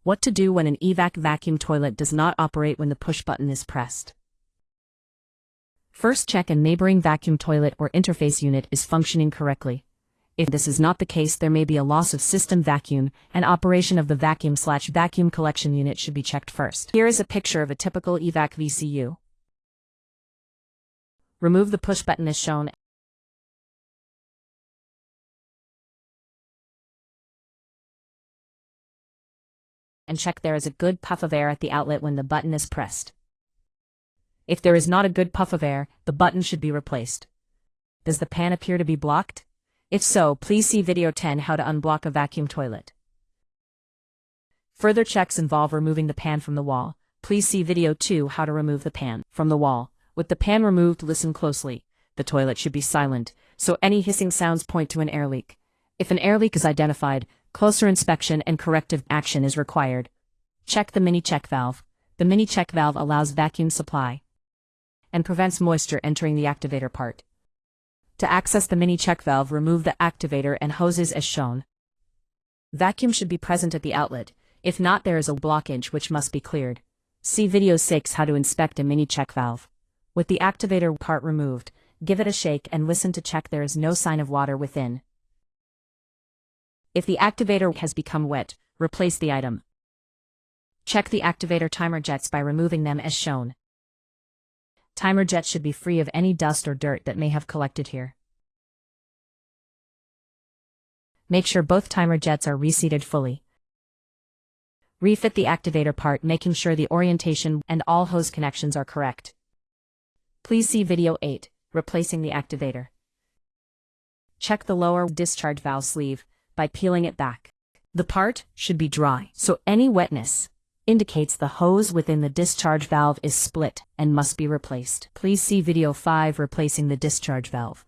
What to do when an Evac vacuum toilet does not operate when the push button is pressed. First, check a neighboring vacuum toilet or interface unit is functioning correctly. If this is not the case, there may be a loss of system vacuum, and operation of the vacuum/vacuum collection unit should be checked first. Here is a picture of a typical Evac VCU. Remove the push button as shown. And check there is a good puff of air at the outlet when the button is pressed. If there is not a good puff of air, the button should be replaced. Does the pan appear to be blocked? If so, please see video 10 how to unblock a vacuum toilet. Further checks involve removing the pan from the wall. Please see video 2 how to remove the pan from the wall. With the pan removed, listen closely. The toilet should be silent, so any hissing sounds point to an air leak. If an air leak is identified, closer inspection and corrective action is required. Check the mini check valve. The mini check valve allows vacuum supply and prevents moisture entering the activator part. To access the mini check valve, remove the activator and hoses as shown. Vacuum should be present at the outlet. If not, there is a blockage which must be cleared. See video 6 how to inspect a mini check valve. With the activator part removed, give it a shake and listen to check there is no sign of water within. If the activator has become wet, replace the item. Check the activator timer jets by removing them as shown. Timer jets should be free of any dust or dirt that may have collected here. Make sure both timer jets are reseated fully. Refit the activator part, making sure the orientation and all hose connections are correct. Please see video 8, replacing the activator. Check the lower discharge valve sleeve by peeling it back. The part should be dry, so any wetness indicates the hose within the discharge valve is split and must be replaced. Please see video 5 replacing the discharge valve.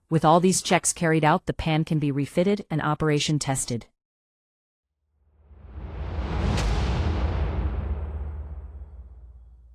With all these checks carried out, the pan can be refitted and operation tested.